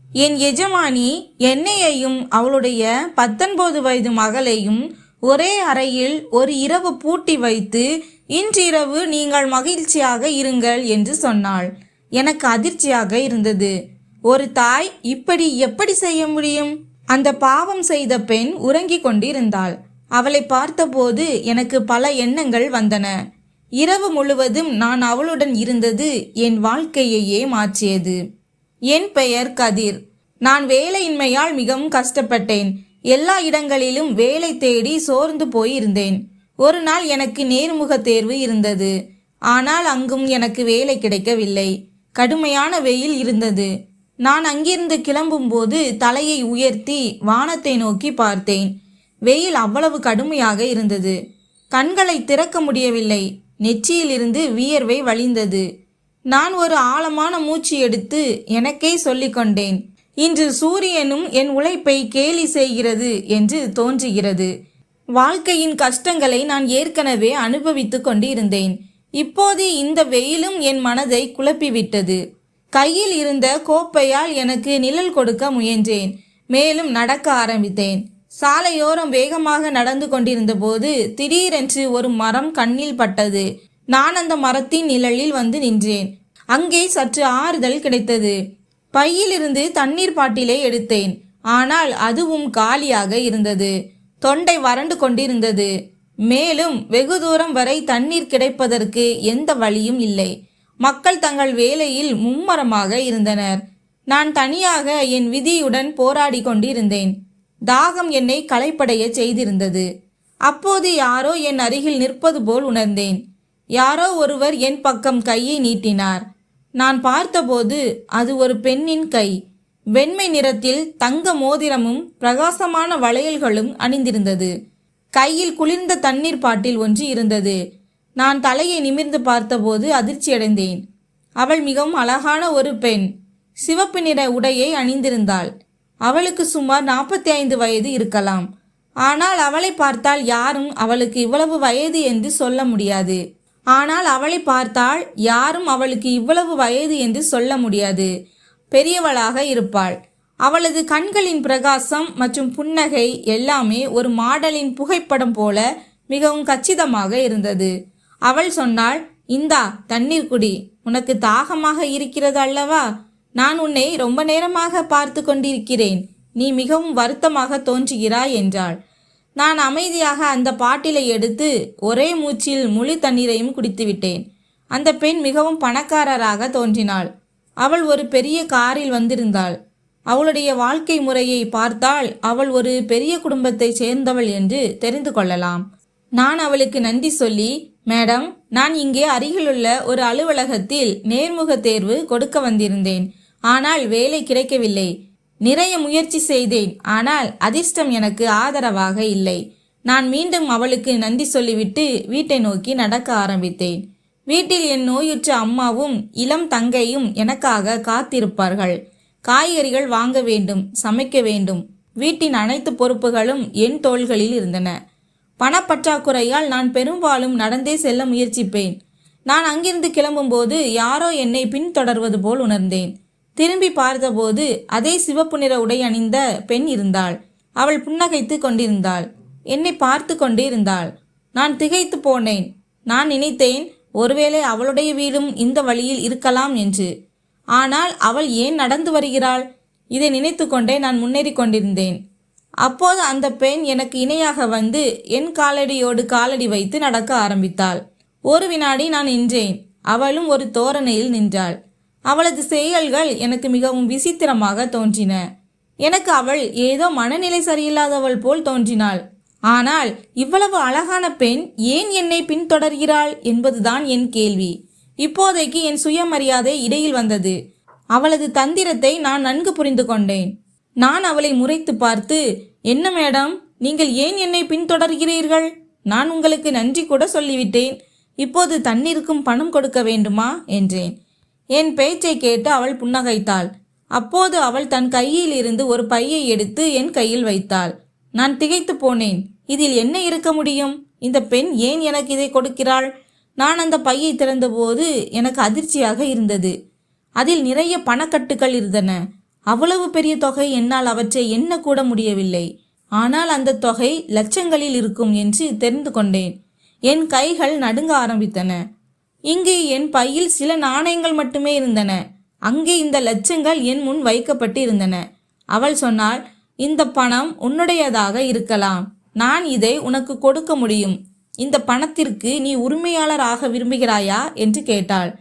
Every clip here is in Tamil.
என் எஜமானி என்னையையும் அவளுடைய 19 வயது மகளையும் ஒரே அறையில் ஒரு இரவு பூட்டி வைத்து, இன்றிரவு நீங்கள் மகிழ்ச்சியாக இருங்கள் என்று சொன்னாள். எனக்கு அதிர்ச்சியாக இருந்தது. ஒரு தாய் இப்படி எப்படி செய்ய முடியும்? அந்த பாவம் செய்த பெண் உறங்கிக் கொண்டிருந்தாள். அவளை பார்த்தபோது எனக்கு பல எண்ணங்கள் வந்தன. இரவு முழுவதும் நான் அவளுடன் இருந்தது என் வாழ்க்கையையே மாற்றியது. என் பெயர் கதிர். நான் வேலையின்மையால் மிகவும் கஷ்டப்பட்டேன். எல்லா இடங்களிலும் வேலை தேடி சோர்ந்து போயிருந்தேன். ஒரு நாள் எனக்கு நேர்முக தேர்வு இருந்தது. ஆனால் அங்கும் எனக்கு வேலை கிடைக்கவில்லை. கடுமையான வெயில் இருந்தது. நான் அங்கிருந்து கிளம்பும்போது தலையை உயர்த்தி வானத்தை நோக்கி பார்த்தேன். வெயில் அவ்வளவு கடுமையாக இருந்தது. கண்களை திறக்க முடியவில்லை. நெற்றியிலிருந்து வியர்வை வழிந்தது. நான் ஒரு ஆழமான மூச்சு எடுத்து எனக்கே சொல்லிக்கொண்டேன், இன்று சூரியனும் என் உழைப்பை கேலி செய்கிறது என்று தோன்றுகிறது. வாழ்க்கையின் கஷ்டங்களை நான் ஏற்கனவே அனுபவித்து கொண்டிருந்தேன். இப்போது இந்த வெயிலும் என் மனதை குழப்பிவிட்டது. கையில் இருந்த கோப்பையால் எனக்கு நிழல் கொடுக்க முயன்றேன். மேலும் நடக்க ஆரம்பித்தேன். சாலையோரம் வேகமாக நடந்து கொண்டிருந்த போது திடீரென்று ஒரு மரம் கண்ணில் பட்டது. நான் அந்த மரத்தின் நிழலில் வந்து நின்றேன். அங்கே சற்று ஆறுதல் கிடைத்தது. பையிலிருந்து தண்ணீர் பாட்டிலை எடுத்தேன். ஆனால் அதுவும் காலியாக இருந்தது. தொண்டை வறண்டு கொண்டிருந்தது. மேலும் வெகு தூரம் வரை தண்ணீர் கிடைப்பதற்கு எந்த வழியும் இல்லை. மக்கள் தங்கள் வேலையில் மும்மரமாக இருந்தனர். நான் தனியாக என் விதியுடன் போராடி கொண்டிருந்தேன். தாகம் என்னை களைப்படைய செய்திருந்தது. அப்போது யாரோ என் அருகில் நிற்பது போல் உணர்ந்தேன். யாரோ ஒருவர் என் பக்கம் கையை நீட்டினார். நான் பார்த்தபோது அது ஒரு பெண்ணின் கை. வெண்மை நிறத்தில் தங்க மோதிரமும் பிரகாசமான வளையல்களும் அணிந்திருந்தது. கையில் குளிர்ந்த தண்ணீர் பாட்டில் ஒன்று இருந்தது. நான் தலையை நிமிர்ந்து பார்த்தபோது அதிர்ச்சியடைந்தேன். அவள் மிகவும் அழகான ஒரு பெண். சிவப்பு நிற உடையை அணிந்திருந்தாள். அவளுக்கு சுமார் 45 வயது இருக்கலாம். ஆனால் அவளை பார்த்தால் யாரும் அவளுக்கு இவ்வளவு வயது என்று சொல்ல முடியாது. பெரியவளாக இருப்பாள். அவளது கண்களின் பிரகாசம் மற்றும் புன்னகை எல்லாமே ஒரு மாடலின் புகைப்படம் போல மிகவும் கச்சிதமாக இருந்தது. அவள் சொன்னாள், இந்தா தண்ணீர் குடி, உனக்கு தாகமாக இருக்கிறது அல்லவா? நான் உன்னை ரொம்ப நேரமாக பார்த்து கொண்டிருக்கிறேன். நீ மிகவும் வருத்தமாக தோன்றுகிறாய் என்றாள். நான் அமைதியாக அந்த பாட்டிலை எடுத்து ஒரே மூச்சில் முழு தண்ணீரையும் குடித்துவிட்டேன். அந்த பெண் மிகவும் பணக்காரராக தோன்றினாள். அவள் ஒரு பெரிய காரில் வந்திருந்தாள். அவளுடைய வாழ்க்கை முறையை பார்த்தால் அவள் ஒரு பெரிய குடும்பத்தை சேர்ந்தவள் என்று தெரிந்து கொள்ளலாம். நான் அவளுக்கு நன்றி சொல்லி, மேடம், நான் இங்கே அருகிலுள்ள ஒரு அலுவலகத்தில் நேர்முக தேர்வு கொடுக்க வந்திருந்தேன். ஆனால் வேலை கிடைக்கவில்லை. நிறைய முயற்சி செய்தேன். ஆனால் அதிர்ஷ்டம் எனக்கு ஆதரவாக இல்லை. நான் மீண்டும் அவளுக்கு நன்றி சொல்லிவிட்டு வீட்டை நோக்கி நடக்க ஆரம்பித்தேன். வீட்டில் என் நோயுற்ற அம்மாவும் இளம் தங்கையும் எனக்காக காத்திருப்பார்கள். காய்கறிகள் வாங்க வேண்டும், சமைக்க வேண்டும். வீட்டின் அனைத்து பொறுப்புகளும் என் தோள்களில் இருந்தன. பணப்பற்றாக்குறையால் நான் பெரும்பாலும் நடந்தே செல்ல முயற்சிப்பேன். நான் அங்கிருந்து கிளம்பும்போது யாரோ என்னை பின்தொடர்வது போல் உணர்ந்தேன். திரும்பி பார்த்தபோது அதே சிவப்பு நிற உடை அணிந்த பெண் இருந்தாள். அவள் புன்னகைத்து கொண்டிருந்தாள். என்னை பார்த்து கொண்டே இருந்தாள். நான் திகைத்து போனேன். நான் நினைத்தேன், ஒருவேளை அவளுடைய வீடும் இந்த வழியில் இருக்கலாம் என்று. ஆனால் அவள் ஏன் நடந்து வருகிறாள்? இதை நினைத்து கொண்டே நான் முன்னேறி கொண்டிருந்தேன். அப்போது அந்த பெண் எனக்கு இணையாக வந்து என் காலடியோடு காலடி வைத்து நடக்க ஆரம்பித்தாள். ஒரு வினாடி நான் நின்றேன். அவளும் ஒரு தோரணையில் நின்றாள். அவளது செயல்கள் எனக்கு மிகவும் விசித்திரமாக தோன்றின. எனக்கு அவள் ஏதோ மனநிலை சரியில்லாதவள் போல் தோன்றினாள். ஆனால் இவ்வளவு அழகான பெண் ஏன் என்னை பின்தொடர்கிறாள் என்பதுதான் என் கேள்வி. இப்போதைக்கு என் சுயமரியாதை இடையில் வந்தது. அவளது தந்திரத்தை நான் நன்கு புரிந்து கொண்டேன். நான் அவளை முறைத்து பார்த்து, என்ன மேடம், நீங்கள் ஏன் என்னை பின்தொடர்கிறீர்கள்? நான் உங்களுக்கு நன்றி கூட சொல்லிவிட்டேன். இப்போது தண்ணீருக்கும் பணம் கொடுக்க வேண்டுமா என்றேன். என் பேச்சை கேட்டு அவள் புன்னகைத்தாள். அப்போது அவள் தன் கையில் இருந்து ஒரு பையை எடுத்து என் கையில் வைத்தாள். நான் திகைத்து போனேன். இதில் என்ன இருக்க முடியும்? இந்த பெண் ஏன் எனக்கு இதை கொடுக்கிறாள்? நான் அந்த பையை திறந்தபோது எனக்கு அதிர்ச்சியாக இருந்தது. அதில் நிறைய பணக்கட்டுகள் இருந்தன. அவ்வளவு பெரிய தொகை என்னால் அவற்றை எண்ண கூட முடியவில்லை. ஆனால் அந்த தொகை லட்சங்களில் இருக்கும் என்று தெரிந்து கொண்டேன். என் கைகள் நடுங்க ஆரம்பித்தன. இங்கே என் பையில் சில நாணயங்கள் மட்டுமே இருந்தன. அங்கே இந்த லட்சங்கள் என் முன் வைக்கப்பட்டு இருந்தன. அவள் சொன்னாள், இந்த பணம் உன்னுடையதாக இருக்கலாம். நான் இதை உனக்கு கொடுக்க முடியும். இந்த பணத்திற்கு நீ உரிமையாளர் ஆக விரும்புகிறாயா என்று கேட்டாள்.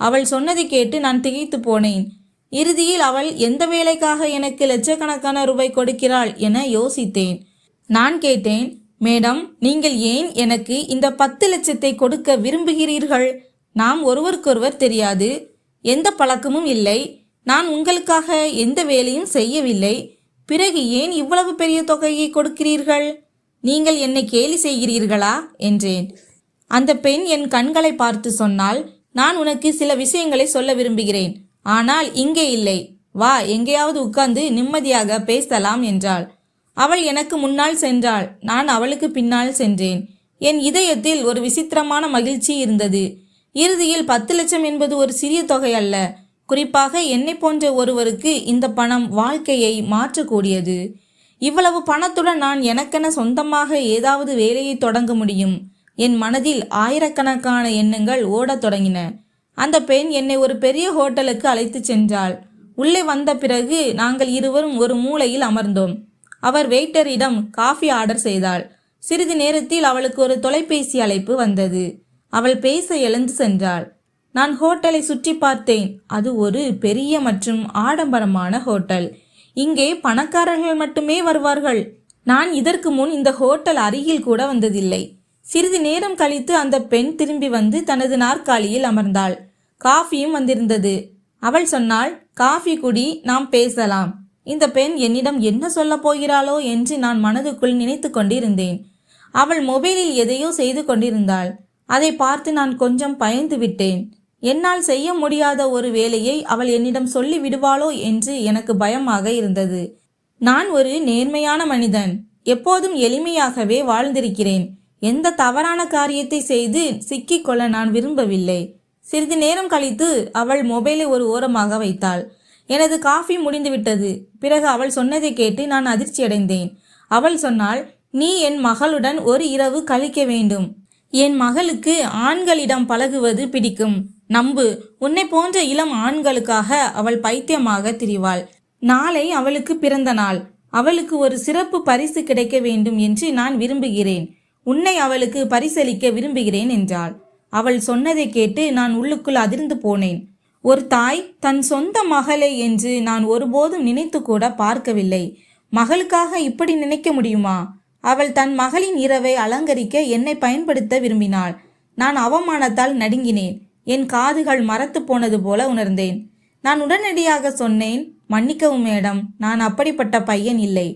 அவள் சொன்னதை கேட்டு நான் திகைத்து போனேன். இறுதியில் அவள் எந்த வேலைக்காக எனக்கு லட்சக்கணக்கான ரூபாய் கொடுக்கிறாள் என யோசித்தேன். நான் கேட்டேன், மேடம், நீங்கள் ஏன் எனக்கு இந்த 10 லட்சத்தை கொடுக்க விரும்புகிறீர்கள்? நாம் ஒருவருக்கொருவர் தெரியாது, எந்த பழக்கமும் இல்லை. நான் உங்களுக்காக எந்த வேலையும் செய்யவில்லை. பிறகு ஏன் இவ்வளவு பெரிய தொகையை கொடுக்கிறீர்கள்? நீங்கள் என்னை கேலி செய்கிறீர்களா என்றேன். அந்த பெண் என் கண்களை பார்த்து சொன்னால், நான் உனக்கு சில விஷயங்களை சொல்ல விரும்புகிறேன். ஆனால் இங்கே இல்லை. வா, எங்கேயாவது உட்கார்ந்து நிம்மதியாக பேசலாம் என்றாள். அவள் எனக்கு முன்னால் சென்றாள். நான் அவளுக்கு பின்னால் சென்றேன். என் இதயத்தில் ஒரு விசித்திரமான மகிழ்ச்சி இருந்தது. இறுதியில் 10 லட்சம் என்பது ஒரு சிறிய தொகை அல்ல. குறிப்பாக என்னை போன்ற ஒருவருக்கு இந்த பணம் வாழ்க்கையை மாற்றக்கூடியது. இவ்வளவு பணத்துடன் நான் எனக்கென சொந்தமாக ஏதாவது வேலையை தொடங்க முடியும். என் மனதில் ஆயிரக்கணக்கான எண்ணங்கள் ஓடத் தொடங்கின. அந்த பெண் என்னை ஒரு பெரிய ஹோட்டலுக்கு அழைத்து சென்றாள். உள்ளே வந்த பிறகு நாங்கள் இருவரும் ஒரு மூலையில் அமர்ந்தோம். அவர் வெயிட்டரிடம் காஃபி ஆர்டர் செய்தாள். சிறிது நேரத்தில் அவளுக்கு ஒரு தொலைபேசி அழைப்பு வந்தது. அவள் பேச எழுந்து சென்றாள். நான் ஹோட்டலை சுற்றி பார்த்தேன். அது ஒரு பெரிய மற்றும் ஆடம்பரமான ஹோட்டல். இங்கே பணக்காரர்கள் மட்டுமே வருவார்கள். நான் இதற்கு முன் இந்த ஹோட்டல் அருகில் கூட வந்ததில்லை. சிறிது நேரம் கழித்து அந்த பெண் திரும்பி வந்து தனது நாற்காலியில் அமர்ந்தாள். காஃபியும் வந்திருந்தது. அவள் சொன்னாள், காஃபி குடி, நாம் பேசலாம். இந்த பெண் என்னிடம் என்ன சொல்ல போகிறாளோ என்று நான் மனதுக்குள் நினைத்து கொண்டிருந்தேன். அவள் மொபைலில் எதையோ செய்து கொண்டிருந்தாள். அதை பார்த்து நான் கொஞ்சம் பயந்து விட்டேன். என்னால் செய்ய முடியாத ஒரு வேலையை அவள் என்னிடம் சொல்லி விடுவாளோ என்று எனக்கு பயமாக இருந்தது. நான் ஒரு நேர்மையான மனிதன். எப்போதும் எளிமையாகவே வாழ்ந்திருக்கிறேன். எந்த தவறான காரியத்தை செய்து சிக்கிக்கொள்ள நான் விரும்பவில்லை. சிறிது நேரம் கழித்து அவள் மொபைலை ஒரு ஓரமாக வைத்தாள். எனது காஃபி முடிந்துவிட்டது. பிறகு அவள் சொன்னதை கேட்டு நான் அதிர்ச்சியடைந்தேன். அவள் சொன்னாள், நீ என் மகளுடன் ஒரு இரவு கழிக்க வேண்டும். என் மகளுக்கு ஆண்களிடம் பழகுவது பிடிக்கும். நம்பு, உன்னை போன்ற இளம் ஆண்களுக்காக அவள் பைத்தியமாக திரிவாள். நாளை அவளுக்கு பிறந்த நாள். அவளுக்கு ஒரு சிறப்பு பரிசு கிடைக்க வேண்டும் என்று நான் விரும்புகிறேன். உன்னை அவளுக்கு பரிசளிக்க விரும்புகிறேன் என்றாள். அவள் சொன்னதை கேட்டு நான் உள்ளுக்குள் அதிர்ந்து போனேன். ஒரு தாய் தன் சொந்த மகளை என்று நான் ஒருபோதும் நினைத்து கூட பார்க்கவில்லை. மகளுக்காக இப்படி நினைக்க முடியுமா? அவள் தன் மகளின் இரவை அலங்கரிக்க என்னை பயன்படுத்த விரும்பினாள். நான் அவமானத்தால் நடுங்கினேன். என் காதுகள் மரத்து போனது போல உணர்ந்தேன். நான் உடனடியாக சொன்னேன், மன்னிக்கவும் மேடம், நான் அப்படிப்பட்ட பையன் இல்லை.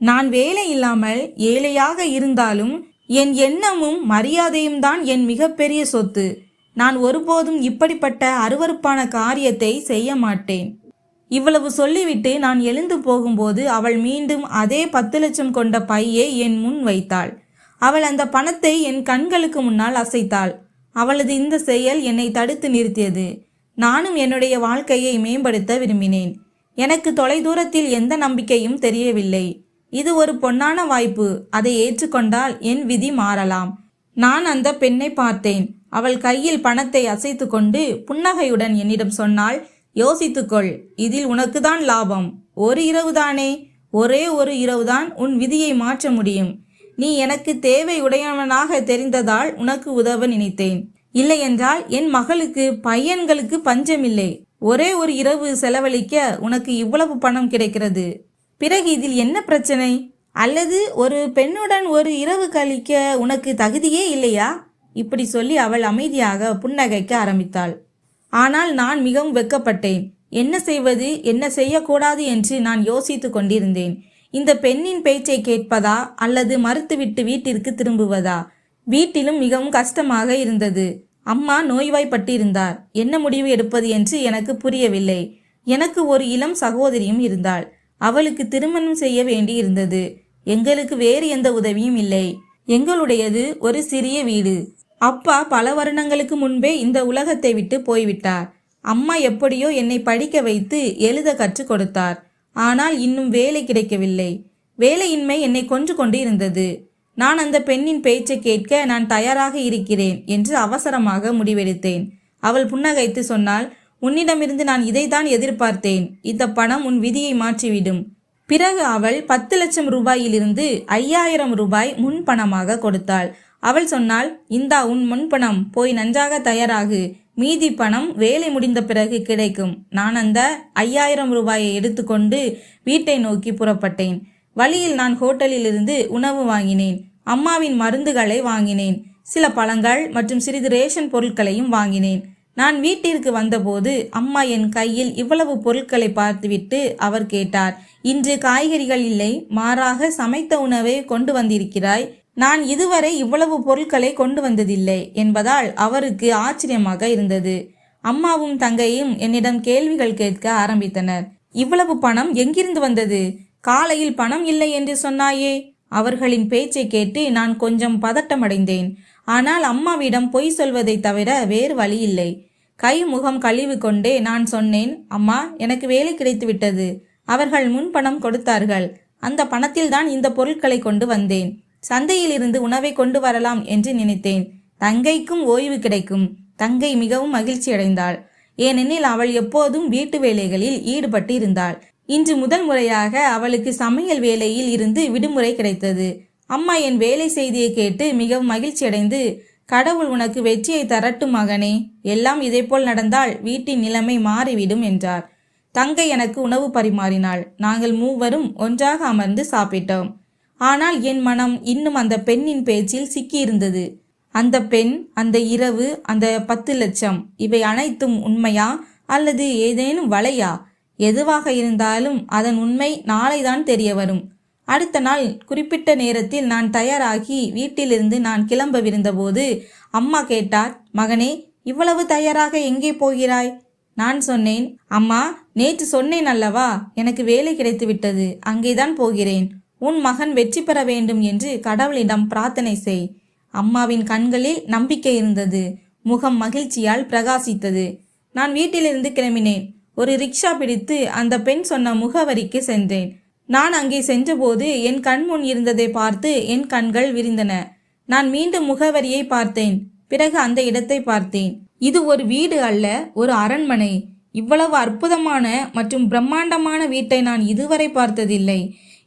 நான் வேலை இல்லாமல் ஏழையாக இருந்தாலும் என் எண்ணமும் மரியாதையும் தான் என் மிகப்பெரிய சொத்து. நான் ஒருபோதும் இப்படிப்பட்ட அருவருப்பான காரியத்தை செய்ய மாட்டேன். இவ்வளவு சொல்லிவிட்டு நான் எழுந்து போகும்போது அவள் மீண்டும் அதே 10 லட்சம் கொண்ட பையை என் முன் வைத்தாள். அவள் அந்த பணத்தை என் கண்களுக்கு முன்னால் அசைத்தாள். அவளது இந்த செயல் என்னை தடுத்து நிறுத்தியது. நானும் என்னுடைய வாழ்க்கையை மேம்படுத்த விரும்பினேன். எனக்கு தொலைதூரத்தில் எந்த நம்பிக்கையும் தெரியவில்லை. இது ஒரு பொன்னான வாய்ப்பு. அதை ஏற்றுக்கொண்டால் என் விதி மாறலாம். நான் அந்த பெண்ணை பார்த்தேன். அவள் கையில் பணத்தை அசைத்து கொண்டு புன்னகையுடன் என்னிடம் சொன்னாள், யோசித்துக்கொள், இதில் உனக்கு தான் லாபம். ஒரு இரவுதானே, ஒரே ஒரு இரவுதான் உன் விதியை மாற்ற முடியும். நீ எனக்கு தேவை உடையவனாக தெரிந்ததால் உனக்கு உதவ நினைத்தேன். இல்லையென்றால் என் மகளுக்கு பையன்களுக்கு பஞ்சமில்லை. ஒரே ஒரு இரவு செலவழிக்க உனக்கு இவ்வளவு பணம் கிடைக்கிறது. பிறகு இதில் என்ன பிரச்சனை? அல்லது ஒரு பெண்ணுடன் ஒரு இரவு கழிக்க உனக்கு தகுதியே இல்லையா? இப்படி சொல்லி அவள் அமைதியாக புன்னகைக்க ஆரம்பித்தாள். ஆனால் நான் மிகவும் வெட்கப்பட்டேன். என்ன செய்வது, என்ன செய்யக்கூடாது என்று நான் யோசித்து கொண்டிருந்தேன். இந்த பெண்ணின் பேச்சை கேட்பதா அல்லது மறுத்துவிட்டு வீட்டிற்கு திரும்புவதா? வீட்டிலும் மிகவும் கஷ்டமாக இருந்தது. அம்மா நோய்வாய்ப்பட்டிருந்தார். என்ன முடிவு எடுப்பது என்று எனக்கு புரியவில்லை. எனக்கு ஒரு இளம் சகோதரியும் இருந்தாள். அவளுக்கு திருமணம் செய்ய வேண்டி இருந்தது. எங்களுக்கு வேறு எந்த உதவியும் இல்லை. எங்களுடையது ஒரு சிறிய வீடு. அப்பா பல வருடங்களுக்கு முன்பே இந்த உலகத்தை விட்டு போய்விட்டார். அம்மா எப்படியோ என்னை படிக்க வைத்து எழுத கற்றுக் கொடுத்தார். ஆனால் இன்னும் வேலை கிடைக்கவில்லை. வேலையின்மை என்னை கொன்று கொண்டு இருந்தது. நான் அந்த பெண்ணின் பேச்சை கேட்க நான் தயாராக இருக்கிறேன் என்று அவசரமாக முடிவெடுத்தேன். அவள் புன்னகைத்து சொன்னாள், உன்னிடமிருந்து நான் இதைத்தான் எதிர்பார்த்தேன். இந்த பணம் உன் விதியை மாற்றிவிடும். பிறகு அவள் 10 லட்சம் ரூபாயிலிருந்து 5000 ரூபாய் முன்பணமாக கொடுத்தாள். அவள் சொன்னாள், இந்தா உன் முன்பணம், போய் நன்றாக தயாராகு. மீதி பணம் வேலை முடிந்த பிறகு கிடைக்கும். நான் அந்த 5000 ரூபாயை எடுத்துக்கொண்டு வீட்டை நோக்கி புறப்பட்டேன். வழியில் நான் ஹோட்டலில் இருந்து உணவு வாங்கினேன். அம்மாவின் மருந்துகளை வாங்கினேன். சில பழங்கள் மற்றும் சிறிது ரேஷன் பொருட்களையும் வாங்கினேன். நான் வீட்டிற்கு வந்தபோது அம்மா என் கையில் இவ்வளவு பொருட்களை பார்த்துவிட்டு அவர் கேட்டார், இன்று காய்கறிகள் இல்லை, மாறாக சமைத்த உணவை கொண்டு வந்திருக்கிறாய். நான் இதுவரை இவ்வளவு பொருட்களை கொண்டு வந்ததில்லை என்பதால் அவருக்கு ஆச்சரியமாக இருந்தது. அம்மாவும் தங்கையும் என்னிடம் கேள்விகள் கேட்க ஆரம்பித்தனர். இவ்வளவு பணம் எங்கிருந்து வந்தது? காலையில் பணம் இல்லை என்று சொன்னாயே. அவர்களின் பேச்சை கேட்டு நான் கொஞ்சம் பதட்டமடைந்தேன். ஆனால் அம்மாவிடம் பொய் சொல்வதை தவிர வேறு வழி இல்லை. கை முகம் கழுவி கொண்டே நான் சொன்னேன், அம்மா, எனக்கு வேலை கிடைத்து விட்டது. அவர்கள் முன்பணம் கொடுத்தார்கள். அந்த பணத்தில் தான் இந்த பொருட்களை கொண்டு வந்தேன். சந்தையில் இருந்து உணவை கொண்டு வரலாம் என்று நினைத்தேன். தங்கைக்கும் ஓய்வு கிடைக்கும். தங்கை மிகவும் மகிழ்ச்சி அடைந்தாள். ஏனெனில் அவள் எப்போதும் வீட்டு வேலைகளில் ஈடுபட்டு இருந்தாள். இன்று முதல் முறையாக அவளுக்கு சமையல் வேலையில் இருந்து விடுமுறை கிடைத்தது. அம்மா என் வேலை செய்தியை கேட்டு மிகவும் மகிழ்ச்சி அடைந்து, கடவுள் உனக்கு வெற்றியை தரட்டும் மகனே, எல்லாம் இதேபோல் நடந்தால் வீட்டின் நிலைமை மாறிவிடும் என்றார். தங்கை எனக்கு உணவு பரிமாறினாள். நாங்கள் மூவரும் ஒன்றாக அமர்ந்து சாப்பிட்டோம். ஆனால் என் மனம் இன்னும் அந்த பெண்ணின் பேச்சில் சிக்கியிருந்தது. அந்த பெண், அந்த இரவு, அந்த 10 லட்சம், இவை அனைத்தும் உண்மையா அல்லது ஏதேனும் வலையா? எதுவாக இருந்தாலும் அதன் உண்மை நாளைதான் தெரிய வரும். அடுத்த நாள் குறிப்பிட்ட நேரத்தில் நான் தயாராகி வீட்டிலிருந்து நான் கிளம்பவிருந்தபோது அம்மா கேட்டார், மகனே, இவ்வளவு தயாராக எங்கே போகிறாய்? நான் சொன்னேன், அம்மா, நேற்று சொன்னேன் அல்லவா, எனக்கு வேலை கிடைத்து விட்டது, அங்கேதான் போகிறேன். உன் மகன் வெற்றி பெற வேண்டும் என்று கடவுளிடம் பிரார்த்தனை செய். அம்மாவின் கண்களில் நம்பிக்கை இருந்தது. முகம் மகிழ்ச்சியால் பிரகாசித்தது. நான் வீட்டிலிருந்து கிளம்பினேன். ஒரு ரிக்ஷா பிடித்து அந்த பெண் சொன்ன முகவரிக்கு சென்றேன். நான் அங்கே சென்றபோது என் கண் முன் இருந்ததை பார்த்து என் கண்கள் விரிந்தன. நான் மீண்டும் முகவரியை பார்த்தேன். பிறகு அந்த இடத்தை பார்த்தேன். இது ஒரு வீடு அல்ல, ஒரு அரண்மனை. இவ்வளவு அற்புதமான மற்றும் பிரம்மாண்டமான வீட்டை நான் இதுவரை பார்த்ததில்லை.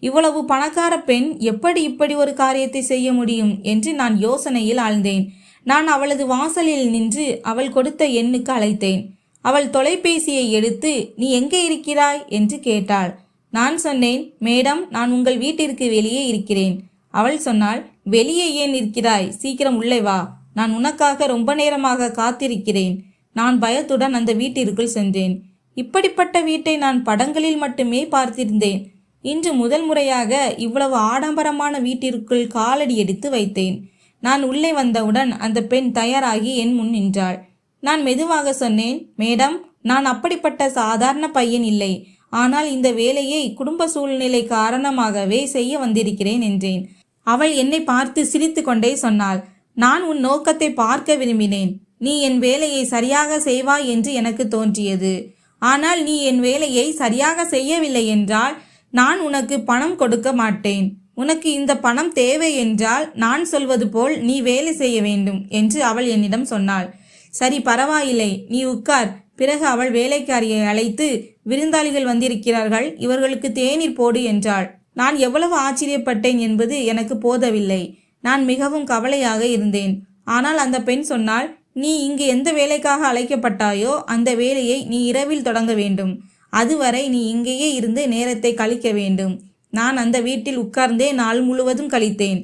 இவ்வளவு பணக்கார பெண் எப்படி இப்படி ஒரு காரியத்தை செய்ய முடியும் என்று நான் யோசனையில் ஆழ்ந்தேன். நான் அவளது வாசலில் நின்று அவள் கொடுத்த எண்ணுக்கு அழைத்தேன். அவள் தொலைபேசியை எடுத்து, நீ எங்கே இருக்கிறாய் என்று கேட்டாள். நான் சொன்னேன், மேடம், நான் உங்கள் வீட்டிற்கு வெளியே இருக்கிறேன். அவள் சொன்னாள், வெளியே ஏன் இருக்கிறாய்? சீக்கிரம் உள்ளே வா, நான் உனக்காக ரொம்ப நேரமாக காத்திருக்கிறேன். நான் பயத்துடன் அந்த வீட்டிற்குள் சென்றேன். இப்படிப்பட்ட வீட்டை நான் படங்களில் மட்டுமே பார்த்திருந்தேன். இன்று முதல் முறையாக இவ்வளவு ஆடம்பரமான வீட்டிற்குள் காலடி எடுத்து வைத்தேன். நான் உள்ளே வந்தவுடன் அந்த பெண் தயாராகி என் முன் நின்றாள். நான் மெதுவாக சொன்னேன், மேடம், நான் அப்படிப்பட்ட சாதாரண பையன் இல்லை. ஆனால் இந்த வேலையை குடும்ப சூழ்நிலை காரணமாகவே செய்ய வந்திருக்கிறேன் என்றேன். அவள் என்னை பார்த்து சிரித்து கொண்டே சொன்னாள், நான் உன் நோக்கத்தை பார்க்க விரும்பினேன். நீ என் வேலையை சரியாக செய்வாய் என்று எனக்கு தோன்றியது. ஆனால் நீ என் வேலையை சரியாக செய்யவில்லை என்றால் நான் உனக்கு பணம் கொடுக்க மாட்டேன். உனக்கு இந்த பணம் தேவை என்றால் நான் சொல்வது போல் நீ வேலை செய்ய வேண்டும் என்று அவள் என்னிடம் சொன்னாள். சரி, பரவாயில்லை, நீ உட்கார். பிறகு அவள் வேலைக்காரியை அழைத்து, விருந்தாளிகள் வந்திருக்கிறார்கள், இவர்களுக்கு தேநீர் போடு என்றாள். நான் எவ்வளவு ஆச்சரியப்பட்டேன் என்பது எனக்கு போதவில்லை. நான் மிகவும் கவலையாக இருந்தேன். ஆனால் அந்த பெண் சொன்னாள், நீ இங்கு எந்த வேலைக்காக அழைக்கப்பட்டாயோ அந்த வேலையை நீ இரவில் தொடங்க வேண்டும். அதுவரை நீ இங்கேயே இருந்து நேரத்தை கழிக்க வேண்டும். நான் அந்த வீட்டில் உட்கார்ந்தே நாள் முழுவதும் கழித்தேன்.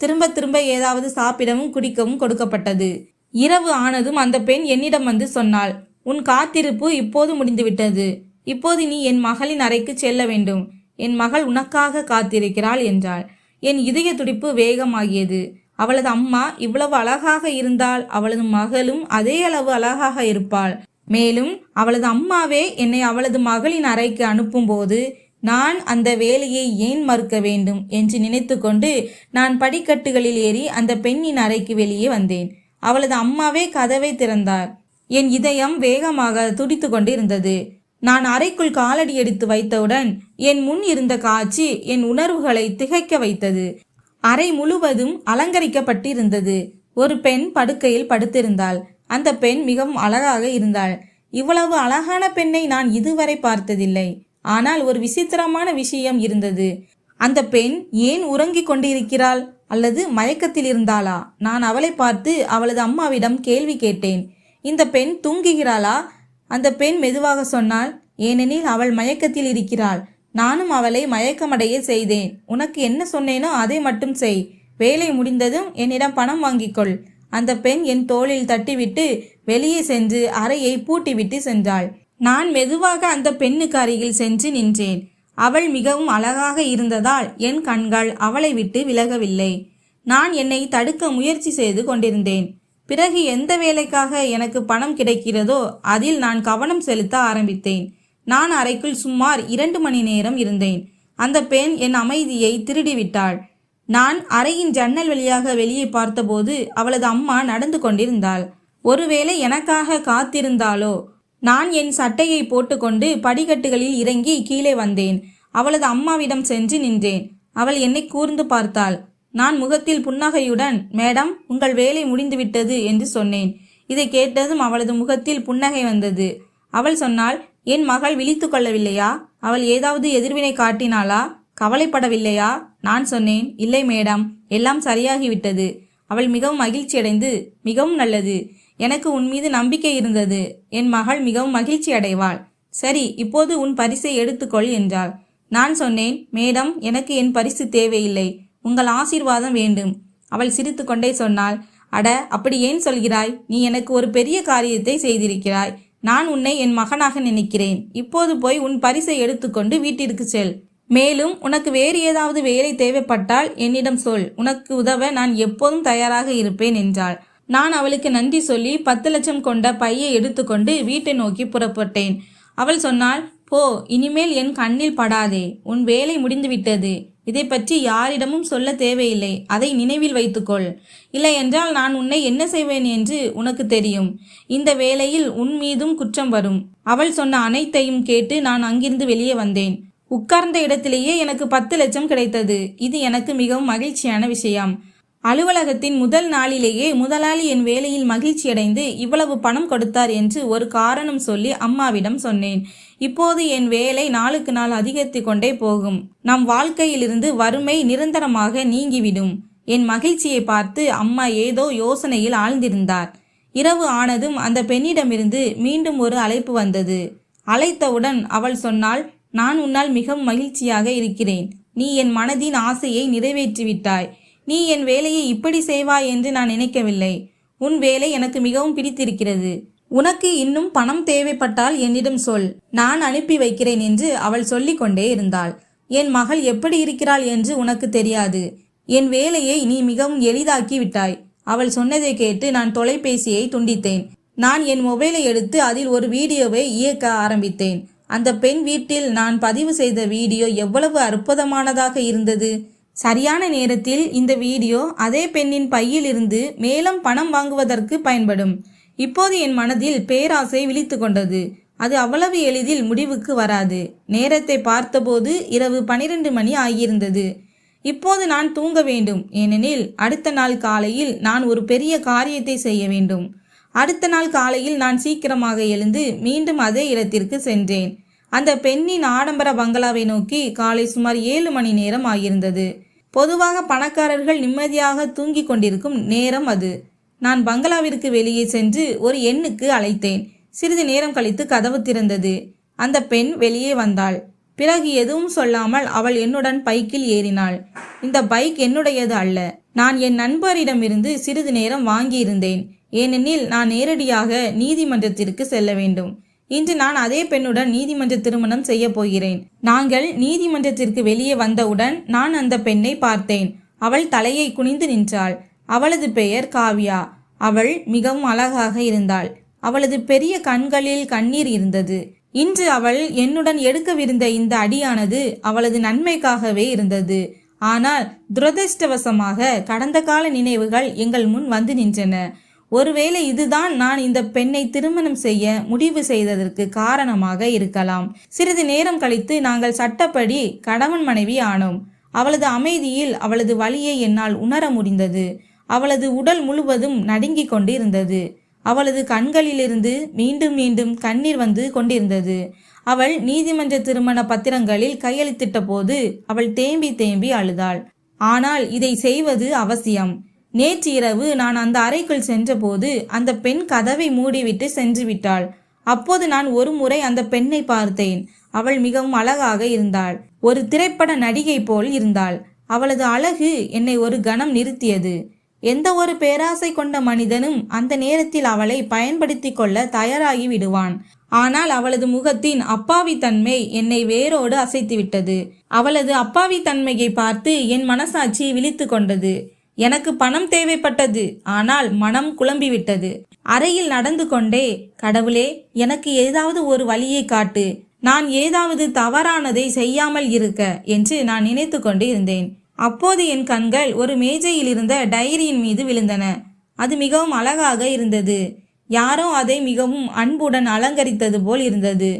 திரும்ப திரும்ப ஏதாவது சாப்பிடவும் குடிக்கவும் கொடுக்கப்பட்டது. இரவு ஆனதும் அந்த பெண் என்னிடம் வந்து சொன்னாள், உன் காத்திருப்பு இப்போது முடிந்துவிட்டது. இப்போது நீ என் மகளின் அறைக்கு செல்ல வேண்டும். என் மகள் உனக்காக காத்திருக்கிறாள் என்றாள். என் இதய துடிப்பு வேகமாகியது. அவளது அம்மா இவ்வளவு அழகாக இருந்தால் அவளது மகளும் அதே அளவு அழகாக இருப்பாள். மேலும் அவளது அம்மாவே என்னை அவளது மகளின் அறைக்கு அனுப்பும்போது நான் அந்த வேலையை ஏன் மறுக்க வேண்டும் என்று நினைத்து கொண்டு நான் படிக்கட்டுகளில் ஏறி அந்த பெண்ணின் அறைக்கு வெளியே வந்தேன். அவளது அம்மாவே கதவை திறந்தார். என் இதயம் வேகமாக துடித்து கொண்டிருந்தது. நான் அறைக்குள் காலடி எடுத்து வைத்தவுடன் என் முன் இருந்த காட்சி என் உணர்வுகளை திகைக்க வைத்தது. அறை முழுவதும் அலங்கரிக்கப்பட்டிருந்தது. ஒரு பெண் படுக்கையில் படுத்திருந்தாள். அந்த பெண் மிகவும் அழகாக இருந்தாள். இவ்வளவு அழகான பெண்ணை நான் இதுவரை பார்த்ததில்லை. ஆனால் ஒரு விசித்திரமான விஷயம் இருந்தது. அந்த பெண் ஏன் உறங்கிக் கொண்டிருக்கிறாள் அல்லது மயக்கத்தில் இருந்தாளா? நான் அவளை பார்த்து அவளது அம்மாவிடம் கேள்வி கேட்டேன். இந்த பெண் தூங்குகிறாளா? அந்த பெண் மெதுவாக சொன்னாள், ஏனெனில் அவள் மயக்கத்தில் இருக்கிறாள். நானும் அவளை மயக்கமடைய செய்தேன். உனக்கு என்ன சொன்னேனோ அதை மட்டும் செய். வேலை முடிந்ததும் என்னிடம் பணம் வாங்கிக்கொள். அந்த பெண் என் தோளில் தட்டிவிட்டு வெளியே சென்று அறையை பூட்டிவிட்டு சென்றாள். நான் மெதுவாக அந்த பெண்ணுக்கு அருகில் சென்று நின்றேன். அவள் மிகவும் அழகாக இருந்ததால் என் கண்கள் அவளை விட்டு விலகவில்லை. நான் என்னை தடுக்க முயற்சி செய்து கொண்டிருந்தேன். பிறகு எந்த வேலைக்காக எனக்கு பணம் கிடைக்கிறதோ அதில் நான் கவனம் செலுத்த ஆரம்பித்தேன். நான் அறைக்குள் சுமார் 2 மணி நேரம் இருந்தேன். அந்த பெண் என் அமைதியை திருடிவிட்டாள். நான் அறையின் ஜன்னல் வழியாக வெளியே பார்த்தபோது அவளது அம்மா நடந்து கொண்டிருந்தாள். ஒருவேளை எனக்காக காத்திருந்தாளோ? நான் என் சட்டையை போட்டுக்கொண்டு படிக்கட்டுகளில் இறங்கி கீழே வந்தேன். அவளது அம்மாவிடம் சென்று நின்றேன். அவள் என்னை கூர்ந்து பார்த்தாள். நான் முகத்தில் புன்னகையுடன், மேடம், உங்கள் வேலை முடிந்துவிட்டது என்று சொன்னேன். இதை கேட்டதும் அவளது முகத்தில் புன்னகை வந்தது. அவள் சொன்னாள், என் மகள் விழித்து கொள்ளவில்லையா? அவள் ஏதாவது எதிர்வினை காட்டினாளா? கவலைப்படவில்லையா? நான் சொன்னேன், இல்லை மேடம், எல்லாம் சரியாகிவிட்டது. அவள் மிகவும் மகிழ்ச்சியடைந்து, மிகவும் நல்லது, எனக்கு உன் மீது நம்பிக்கை இருந்தது. என் மகள் மிகவும் மகிழ்ச்சி அடைவாள். சரி, இப்போது உன் பரிசை எடுத்துக்கொள் என்றாள். நான் சொன்னேன், மேடம், எனக்கு என் பரிசு தேவையில்லை, உங்கள் ஆசீர்வாதம் வேண்டும். அவள் சிரித்து கொண்டே சொன்னாள், அட, அப்படி ஏன் சொல்கிறாய்? நீ எனக்கு ஒரு பெரிய காரியத்தை செய்திருக்கிறாய். நான் உன்னை என் மகனாக நினைக்கிறேன். இப்போது போய் உன் பரிசை எடுத்துக்கொண்டு வீட்டிற்கு செல். மேலும் உனக்கு வேறு ஏதாவது வேலை தேவைப்பட்டால் என்னிடம் சொல். உனக்கு உதவ நான் எப்போதும் தயாராக இருப்பேன் என்றாள். நான் அவளுக்கு நன்றி சொல்லி 10 லட்சம் கொண்ட பையை எடுத்துக்கொண்டு வீட்டை நோக்கி புறப்பட்டேன். அவள் சொன்னாள், போ, இனிமேல் என் கண்ணில் படாதே. உன் வேலை முடிந்துவிட்டது. இதை பற்றி யாரிடமும் சொல்ல தேவையில்லை. அதை நினைவில் வைத்துக்கொள். இல்லை என்றால் நான் உன்னை என்ன செய்வேன் என்று உனக்கு தெரியும். இந்த வேளையில் உன் மீதும் குற்றம் வரும். அவள் சொன்ன அனைத்தையும் கேட்டு நான் அங்கிருந்து வெளியே வந்தேன். உட்கார்ந்த இடத்திலேயே எனக்கு 10 லட்சம் கிடைத்தது. இது எனக்கு மிகவும் மகிழ்ச்சியான விஷயம். அலுவலகத்தின் முதல் நாளிலேயே முதலாளி என் வேலையில் மகிழ்ச்சியடைந்து இவ்வளவு பணம் கொடுத்தார் என்று ஒரு காரணம் சொல்லி அம்மாவிடம் சொன்னேன். இப்போது என் வேலை நாளுக்கு நாள் அதிகரித்து கொண்டே போகும். நம் வாழ்க்கையிலிருந்து வறுமை நிரந்தரமாக நீங்கிவிடும். என் மகிழ்ச்சியை பார்த்து அம்மா ஏதோ யோசனையில் ஆழ்ந்திருந்தார். இரவு ஆனதும் அந்த பெண்ணிடமிருந்து மீண்டும் ஒரு அழைப்பு வந்தது. அழைத்தவுடன் அவள் சொன்னாள், நான் உன்னால் மிகவும் மகிழ்ச்சியாக இருக்கிறேன். நீ என் மனதின் ஆசையை நிறைவேற்றிவிட்டாய். நீ என் வேலையை இப்படி செய்வாய் என்று நான் நினைக்கவில்லை. உன் வேலை எனக்கு மிகவும் பிடித்திருக்கிறது. உனக்கு இன்னும் பணம் தேவைப்பட்டால் என்னிடம் சொல், நான் அனுப்பி வைக்கிறேன் என்று அவள் சொல்லிக் கொண்டே இருந்தாள். என் மகள் எப்படி இருக்கிறாள் என்று உனக்கு தெரியாது. என் வேலையை நீ மிகவும் எளிதாக்கி விட்டாய். அவள் சொன்னதை கேட்டு நான் தொலைபேசியை துண்டித்தேன். நான் என் மொபைலை எடுத்து அதில் ஒரு வீடியோவை இயக்க ஆரம்பித்தேன். அந்த பெண் வீட்டில் நான் பதிவு செய்த வீடியோ எவ்வளவு அற்புதமானதாக இருந்தது. சரியான நேரத்தில் இந்த வீடியோ அதே பெண்ணின் பையில் இருந்து மேலும் பணம் வாங்குவதற்கு பயன்படும். இப்போது என் மனதில் பேராசை விழித்து கொண்டது. அது அவ்வளவு எளிதில் முடிவுக்கு வராது. நேரத்தை பார்த்தபோது இரவு 12 மணி ஆகியிருந்தது. இப்போது நான் தூங்க வேண்டும். ஏனெனில் அடுத்த நாள் காலையில் நான் ஒரு பெரிய காரியத்தை செய்ய வேண்டும். அடுத்த நாள் காலையில் நான் சீக்கிரமாக எழுந்து மீண்டும் அதே இடத்திற்கு சென்றேன். அந்த பெண்ணின் ஆடம்பர பங்களாவை நோக்கி காலை சுமார் 7 மணி நேரம் ஆகியிருந்தது. பொதுவாக பணக்காரர்கள் நிம்மதியாக தூங்கிக் கொண்டிருக்கும் நேரம் அது. நான் பங்களாவிற்கு வெளியே சென்று ஒரு எண்ணுக்கு அழைத்தேன். சிறிது நேரம் கழித்து கதவு திறந்தது. அந்த பெண் வெளியே வந்தாள். பிறகு எதுவும் சொல்லாமல் அவள் என்னுடன் பைக்கில் ஏறினாள். இந்த பைக் என்னுடையது அல்ல. நான் என் நண்பரிடமிருந்து சிறிது நேரம் வாங்கியிருந்தேன். ஏனெனில் நான் நேரடியாக நீதிமன்றத்திற்கு செல்ல வேண்டும். இன்று நான் அதே பெண்ணுடன் நீதிமன்ற திருமணம் செய்ய போகிறேன். நாங்கள் நீதிமன்றத்திற்கு வெளியே வந்தவுடன் நான் அந்த பெண்ணை பார்த்தேன். அவள் தலையை குனிந்து நின்றாள். அவளது பெயர் காவ்யா. அவள் மிகவும் அழகாக இருந்தாள். அவளது பெரிய கண்களில் கண்ணீர் இருந்தது. இன்று அவள் என்னுடன் எடுக்கவிருந்த இந்த அடியானது அவளது நன்மைக்காகவே இருந்தது. ஆனால் துரதிர்ஷ்டவசமாக கடந்த கால நினைவுகள் எங்கள் முன் வந்து நின்றன. ஒருவேளை இதுதான் நான் இந்த பெண்ணை திருமணம் செய்ய முடிவு செய்ததற்கு காரணமாக இருக்கலாம். சிறிது நேரம் கழித்து நாங்கள் சட்டப்படி கணவன் மனைவி ஆனோம். அவளது அமைதியில் அவளது வலியை என்னால் உணர முடிந்தது. அவளது உடல் முழுவதும் நடுங்கிக் கொண்டு இருந்தது. அவளது கண்களிலிருந்து மீண்டும் மீண்டும் கண்ணீர் வந்து கொண்டிருந்தது. அவள் நீதிமன்ற திருமண பத்திரங்களில் கையெழுத்திட்ட போது அவள் தேம்பி தேம்பி அழுதாள். ஆனால் இதை செய்வது அவசியம். நேற்று இரவு நான் அந்த அறைக்குள் சென்றபோது அந்த பெண் கதவை மூடிவிட்டு சென்று விட்டாள். அப்போது நான் ஒரு முறை அந்த பெண்ணை பார்த்தேன். அவள் மிகவும் அழகாக இருந்தாள். ஒரு திரைப்பட நடிகை போல் இருந்தாள். அவளது அழகு என்னை ஒரு கணம் நிறுத்தியது. எந்த ஒரு பேராசை கொண்ட மனிதனும் அந்த நேரத்தில் அவளை பயன்படுத்தி கொள்ள தயாராகி விடுவான். ஆனால் அவளது முகத்தின் அப்பாவித்தன்மை என்னை வேரோடு அசைத்துவிட்டது. அவளது அப்பாவித்தன்மையை பார்த்து என் மனசாட்சி விழித்து கொண்டது. எனக்கு பணம் தேவைப்பட்டது, ஆனால் மனம் குழம்பிவிட்டது. அறையில் நடந்து கொண்டே, கடவுளே, எனக்கு ஏதாவது ஒரு வழியை காட்டு, நான் ஏதாவது தவறானதை செய்யாமல் இருக்க என்று நான் நினைத்து கொண்டு இருந்தேன். அப்போது என் கண்கள் ஒரு மேஜையில் இருந்த டைரியின் மீது விழுந்தன. அது மிகவும் அழகாக இருந்தது. யாரோ அதை மிகவும் அன்புடன் அலங்கரித்தது போல் இருந்தது.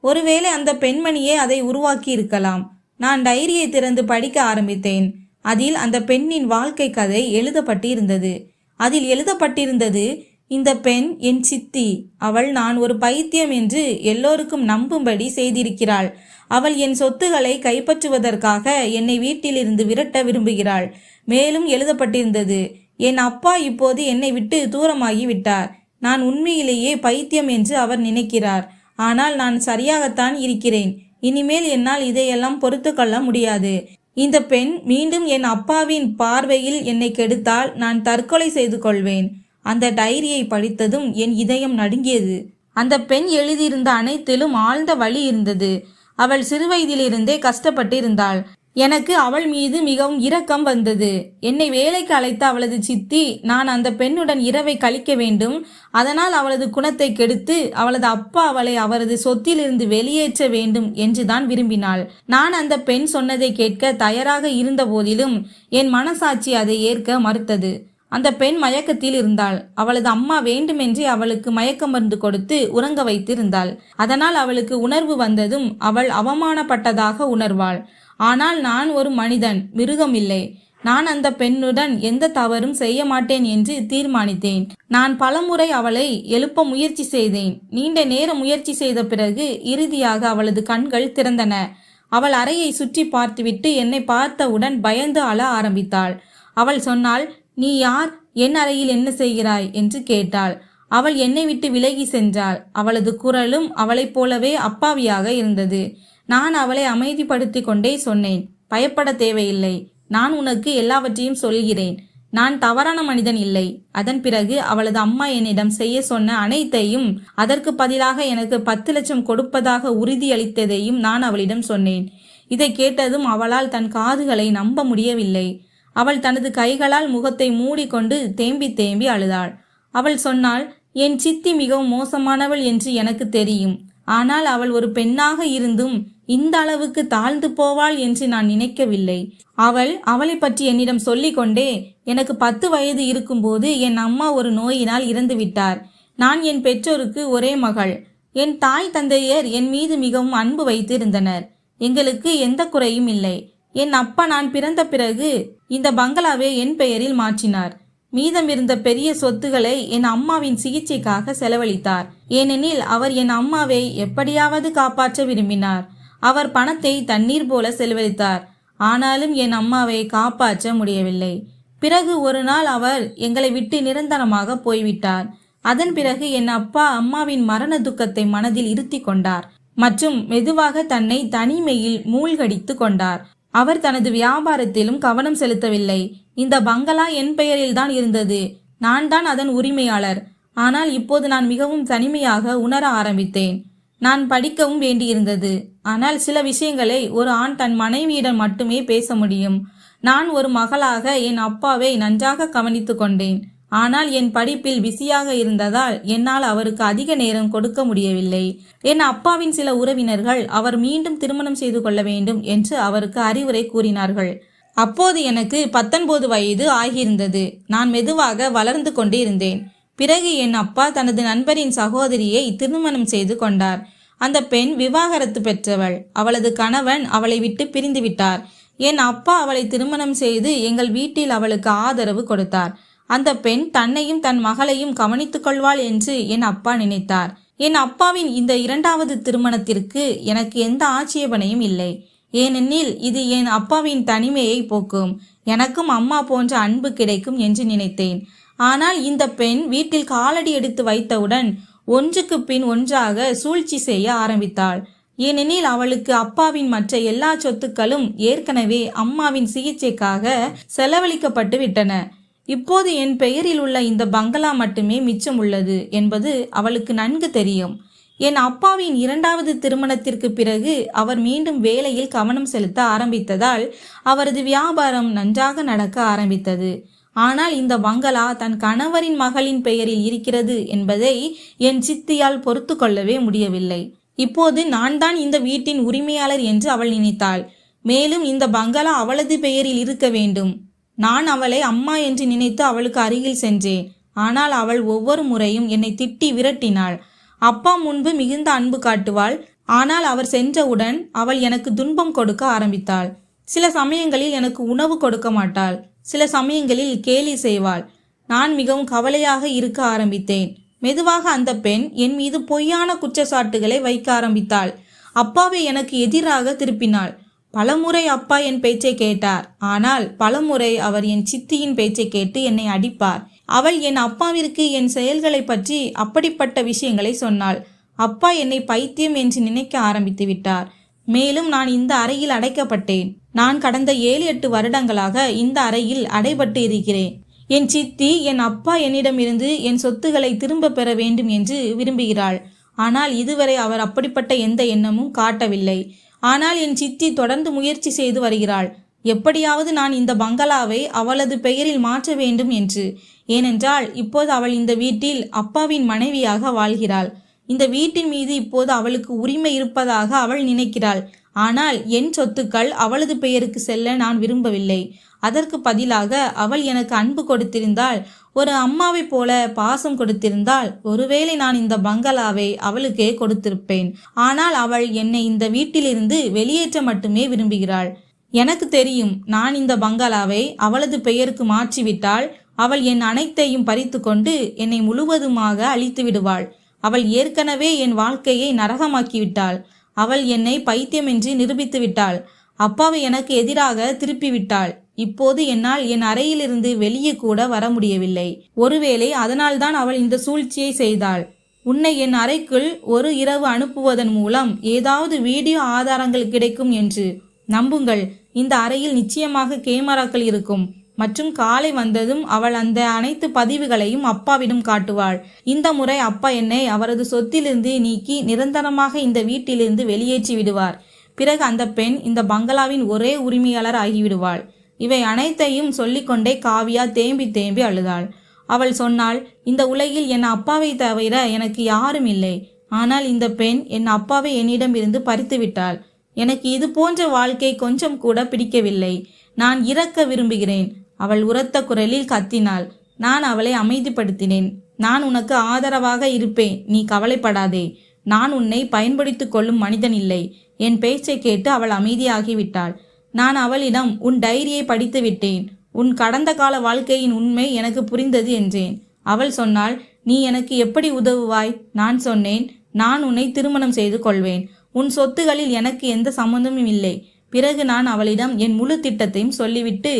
ஒருவேளை அந்த பெண்மணியே அதை உருவாக்கி இருக்கலாம். நான் டைரியை திறந்து படிக்க ஆரம்பித்தேன். அதில் அந்த பெண்ணின் வாழ்க்கை கதை எழுதப்பட்டு இருந்தது. அதில் எழுதப்பட்டிருந்தது, இந்த பெண் என் சித்தி. அவள் நான் ஒரு பைத்தியம் என்று எல்லோருக்கும் நம்பும்படி செய்திருக்கிறாள். அவள் என் சொத்துக்களை கைப்பற்றுவதற்காக என்னை வீட்டிலிருந்து விரட்ட விரும்புகிறாள். மேலும் எழுதப்பட்டிருந்தது, என் அப்பா இப்போது என்னை விட்டு தூரமாகி விட்டார். நான் உண்மையிலேயே பைத்தியம் என்று அவர் நினைக்கிறார். ஆனால் நான் சரியாகத்தான் இருக்கிறேன். இனிமேல் என்னால் இதையெல்லாம் பொறுத்து கொள்ள முடியாது. இந்த பெண் மீண்டும் என் அப்பாவின் பார்வையில் என்னை கெடுத்தால் நான் தற்கொலை செய்து கொள்வேன். அந்த டைரியை படித்ததும் என் இதயம் நடுங்கியது. அந்த பெண் எழுதியிருந்த அனைத்திலும் ஆழ்ந்த வலி இருந்தது. அவள் சிறுவயதிலிருந்தே கஷ்டப்பட்டு இருந்தாள். எனக்கு அவள் மீது மிகவும் இரக்கம் வந்தது. என்னை வேலைக்கு அழைத்த அவளது சித்தி நான் அந்த பெண்ணுடன் இரவை கழிக்க வேண்டும், அதனால் அவளது குணத்தை கெடுத்து அவளது அப்பா அவளை அவரது சொத்திலிருந்து வெளியேற்ற வேண்டும் என்றுதான் விரும்பினாள். நான் அந்த பெண் சொன்னதை கேட்க தயாராக இருந்த போதிலும் என் மனசாட்சி அதை ஏற்க மறுத்தது. அந்த பெண் மயக்கத்தில் இருந்தாள். அவளது அம்மா வேண்டுமென்றே அவளுக்கு மயக்க மருந்து கொடுத்து உறங்க வைத்திருந்தாள். அதனால் அவளுக்கு உணர்வு வந்ததும் அவள் அவமானப்பட்டதாக உணர்வாள். ஆனால் நான் ஒரு மனிதன், மிருகம் இல்லை. நான் அந்த பெண்ணுடன் எந்த தவறும் செய்ய மாட்டேன் என்று தீர்மானித்தேன். நான் பலமுறை அவளை எழுப்ப முயற்சி செய்தேன். நீண்ட நேரம் முயற்சி செய்த பிறகு இறுதியாக அவளது கண்கள் திறந்தன. அவள் அறையை சுற்றி பார்த்துவிட்டு என்னை பார்த்தவுடன் பயந்து அழ ஆரம்பித்தாள். அவள் சொன்னாள், நீ யார்? என் அறையில் என்ன செய்கிறாய் என்று கேட்டாள். அவள் என்னை விட்டு விலகி சென்றாள். அவளது குரலும் அவளைப் போலவே அப்பாவியாக இருந்தது. நான் அவளை அமைதிப்படுத்தி கொண்டே சொன்னேன், பயப்பட தேவையில்லை. நான் உனக்கு எல்லாவற்றையும் சொல்கிறேன். நான் தவறான மனிதன் இல்லை. அதன் பிறகு அவளது அம்மா என்னிடம் செய்ய சொன்ன அனைத்தையும், அதற்கு பதிலாக எனக்கு 10 லட்சம் கொடுப்பதாக உறுதியளித்ததையும் நான் அவளிடம் சொன்னேன். இதை கேட்டதும் அவளால் தன் காதுகளை நம்ப முடியவில்லை. அவள் தனது கைகளால் முகத்தை மூடிக்கொண்டு தேம்பி தேம்பி அழுதாள். அவள் சொன்னாள், என் சித்தி மிகவும் மோசமானவள் என்று எனக்கு தெரியும். ஆனால் அவள் ஒரு பெண்ணாக இருந்தும் இந்த அளவுக்கு தாழ்ந்து போவாள் என்று நான் நினைக்கவில்லை. அவளை பற்றி என்னிடம் சொல்லிக்கொண்டே, எனக்கு 10 வயது இருக்கும்போது என் அம்மா ஒரு நோயினால் இறந்து விட்டார். நான் என் பெற்றோருக்கு ஒரே மகள். என் தாய் தந்தையர் என் மீது மிகவும் அன்பு வைத்திருந்தனர். எங்களுக்கு எந்த குறையும் இல்லை. என் அப்பா நான் பிறந்த பிறகு இந்த பங்களாவை என் பெயரில் மாற்றினார். மீதம் இருந்த பெரிய சொத்துக்களை என் அம்மாவின் சிகிச்சைக்காக செலவழித்தார். ஏனெனில் அவர் என் அம்மாவை எப்படியாவது காப்பாற்ற விரும்பினார். அவர் பணத்தை தண்ணீர் போல செலவழித்தார். ஆனாலும் என் அம்மாவை காப்பாற்ற முடியவில்லை. பிறகு ஒரு நாள் அவர் எங்களை விட்டு நிரந்தரமாக போய்விட்டார். அதன் பிறகு என் அப்பா அம்மாவின் மரண துக்கத்தை மனதில் இருத்தி கொண்டார் மற்றும் மெதுவாக தன்னை தனிமையில் மூழ்கடித்து கொண்டார். அவர் தனது வியாபாரத்திலும் கவனம் செலுத்தவில்லை. இந்த பங்களா என் பெயரில் தான் இருந்தது. நான் தான் அதன் உரிமையாளர். ஆனால் இப்போது நான் மிகவும் தனிமையாக உணர ஆரம்பித்தேன். நான் படிக்கவும் வேண்டியிருந்தது. ஆனால் சில விஷயங்களை ஒரு ஆண் தன் மனைவியிடம் மட்டுமே பேச முடியும். நான் ஒரு மகளாக என் அப்பாவை நன்றாக கவனித்து கொண்டேன். ஆனால் என் படிப்பில் பிஸியாக இருந்ததால் என்னால் அவருக்கு அதிக நேரம் கொடுக்க முடியவில்லை. என் அப்பாவின் சில உறவினர்கள் அவர் மீண்டும் திருமணம் செய்து கொள்ள வேண்டும் என்று அவருக்கு அறிவுரை கூறினார்கள். அப்போது எனக்கு 19 வயது ஆகியிருந்தது. நான் மெதுவாக வளர்ந்து கொண்டே இருந்தேன். பிறகு என் அப்பா தனது நண்பரின் சகோதரியை திருமணம் செய்து கொண்டார். அந்த பெண் விவாகரத்து பெற்றவள். அவளது கணவன் அவளை விட்டு பிரிந்து விட்டார். என் அப்பா அவளை திருமணம் செய்து எங்கள் வீட்டில் அவளுக்கு ஆதரவு கொடுத்தார். அந்த பெண் தன்னையும் தன் மகளையும் கவனித்துக் கொள்வாள் என்று என் அப்பா நினைத்தார். என் அப்பாவின் இந்த இரண்டாவது திருமணத்திற்கு எனக்கு எந்த ஆட்சேபனையும் இல்லை. ஏனெனில் இது என் அப்பாவின் தனிமையை போக்கும், எனக்கும் அம்மா போன்ற அன்பு கிடைக்கும் என்று நினைத்தேன். ஆனால் இந்த பெண் வீட்டில் காலடி எடுத்து வைத்தவுடன் ஒன்றுக்கு பின் ஒன்றாக சூழ்ச்சி செய்ய ஆரம்பித்தாள். ஏனெனில் அவளுக்கு அப்பாவின் மற்ற எல்லா சொத்துக்களும் ஏற்கனவே அம்மாவின் சிகிச்சைக்காக செலவழிக்கப்பட்டு விட்டன. இப்போது என் பெயரில் உள்ள இந்த பங்களா மட்டுமே மிச்சம் உள்ளது என்பது அவளுக்கு நன்கு தெரியும். என் அப்பாவின் இரண்டாவது திருமணத்திற்கு பிறகு அவர் மீண்டும் வேலையில் கவனம் செலுத்த ஆரம்பித்ததால் அவரது வியாபாரம் நன்றாக நடக்க ஆரம்பித்தது. ஆனால் இந்த பங்களா தன் கணவரின் மகளின் பெயரில் இருக்கிறது என்பதை என் சித்தியால் பொறுத்து கொள்ளவே முடியவில்லை. இப்போது நான் தான் இந்த வீட்டின் உரிமையாளர் என்று அவள் நினைத்தாள். மேலும் இந்த பங்களா அவளது பெயரில் இருக்க வேண்டும். நான் அவளை அம்மா என்று நினைத்து அவளுக்கு அருகில் சென்றேன். ஆனால் அவள் ஒவ்வொரு முறையும் என்னை திட்டி விரட்டினாள். அப்பா முன்பு மிகுந்த அன்பு காட்டுவாள். ஆனால் அவர் சென்றவுடன் அவள் எனக்கு துன்பம் கொடுக்க ஆரம்பித்தாள். சில சமயங்களில் எனக்கு உணவு கொடுக்க மாட்டாள். சில சமயங்களில் கேலி செய்வாள். நான் மிகவும் கவலையாக இருக்க ஆரம்பித்தேன். மெதுவாக அந்த பெண் என் மீது பொய்யான குற்றச்சாட்டுகளை வைக்க ஆரம்பித்தாள். அப்பாவை எனக்கு எதிராக திருப்பினாள். பலமுறை அப்பா என் பேச்சை கேட்டார். ஆனால் பலமுறை அவர் என் சித்தியின் பேச்சை கேட்டு என்னை அடிப்பார். அவள் என் அப்பாவிற்கு என் செயல்களை பற்றி அப்படிப்பட்ட விஷயங்களை சொன்னாள். அப்பா என்னை பைத்தியம் என்று நினைக்க ஆரம்பித்து விட்டார். மேலும் நான் இந்த அறையில் அடைக்கப்பட்டேன். நான் கடந்த 7-8 வருடங்களாக இந்த அறையில் அடைபட்டு இருக்கிறேன். என் சித்தி என் அப்பா என்னிடமிருந்து என் சொத்துக்களை திரும்ப பெற வேண்டும் என்று விரும்புகிறாள். ஆனால் இதுவரை அவர் அப்படிப்பட்ட எந்த எண்ணமும் காட்டவில்லை. ஆனால் என் சித்தி தொடர்ந்து முயற்சி செய்து வருகிறாள். எப்படியாவது நான் இந்த பங்களாவை அவளது பெயரில் மாற்ற வேண்டும் என்று. ஏனென்றால் இப்போது அவள் இந்த வீட்டில் அப்பாவின் மனைவியாக வாழ்கிறாள். இந்த வீட்டின் மீது இப்போது அவளுக்கு உரிமை இருப்பதாக அவள் நினைக்கிறாள். ஆனால் என் சொத்துக்கள் அவளது பெயருக்கு செல்ல நான் விரும்பவில்லை. அதற்கு பதிலாக அவள் எனக்கு அன்பு கொடுத்திருந்தால், ஒரு அம்மாவை போல பாசம் கொடுத்திருந்தால், ஒருவேளை நான் இந்த பங்களாவை அவளுக்கே கொடுத்திருப்பேன். ஆனால் அவள் என்னை இந்த வீட்டிலிருந்து வெளியேற்ற மட்டுமே விரும்புகிறாள். எனக்கு தெரியும், நான் இந்த பங்களாவை அவளது பெயருக்கு மாற்றிவிட்டால் அவள் என் அனைத்தையும் பறித்து கொண்டு என்னை முழுவதுமாக அழித்து விடுவாள். அவள் ஏற்கனவே என் வாழ்க்கையை நரகமாக்கிவிட்டாள். அவள் என்னை பைத்தியம் என்று நிரூபித்து விட்டாள். அப்பாவை எனக்கு எதிராக திருப்பிவிட்டாள். இப்போது என்னால் என் அறையிலிருந்து வெளியே கூட வர முடியவில்லை. ஒருவேளை அதனால்தான் அவள் இந்த சூழ்ச்சியை செய்தாள். உன்னை என் அறைக்குள் ஒரு இரவு அனுப்புவதன் மூலம் ஏதாவது வீடியோ ஆதாரங்கள் கிடைக்கும் என்று நம்புங்கள். இந்த அறையில் நிச்சயமாக கேமராக்கள் இருக்கும் மற்றும் காலை வந்ததும் அவள் அந்த அனைத்து பதிவுகளையும் அப்பாவிடம் காட்டுவாள். இந்த முறை அப்பா என்னை அவரது சொத்திலிருந்து நீக்கி நிரந்தரமாக இந்த வீட்டிலிருந்து வெளியேற்றி விடுவார். பிறகு அந்த பெண் இந்த பங்களாவின் ஒரே உரிமையாளர் ஆகிவிடுவாள். இவை அனைத்தையும் சொல்லிக்கொண்டே காவியா தேம்பி தேம்பி அழுதாள். அவள் சொன்னாள், இந்த உலகில் என் அப்பாவை தவிர எனக்கு யாரும் இல்லை. ஆனால் இந்த பெண் என் அப்பாவை என்னிடம் இருந்து பறித்து விட்டாள். எனக்கு இது போன்ற வாழ்க்கை கொஞ்சம் கூட பிடிக்கவில்லை. நான் இறக்க விரும்புகிறேன். அவள் உரத்த குரலில் கத்தினாள். நான் அவளை அமைதிப்படுத்தினேன். நான் உனக்கு ஆதரவாக இருப்பேன், நீ கவலைப்படாதே. நான் உன்னை பயன்படுத்தி கொள்ளும் மனிதன் இல்லை. என் பேச்சை கேட்டு அவள் அமைதியாகிவிட்டாள். நான் அவளிடம், உன் டைரியை படித்து விட்டேன். உன் கடந்த கால வாழ்க்கையின் உண்மை எனக்கு புரிந்தது என்றேன். அவள் சொன்னாள், நீ எனக்கு எப்படி உதவுவாய்? நான் சொன்னேன், நான் உன்னை திருமணம் செய்து கொள்வேன். உன் சொத்துகளில் எனக்கு எந்த சம்பந்தமும் இல்லை. பிறகு நான் அவளிடம் என் முழு திட்டத்தையும் சொல்லிவிட்டு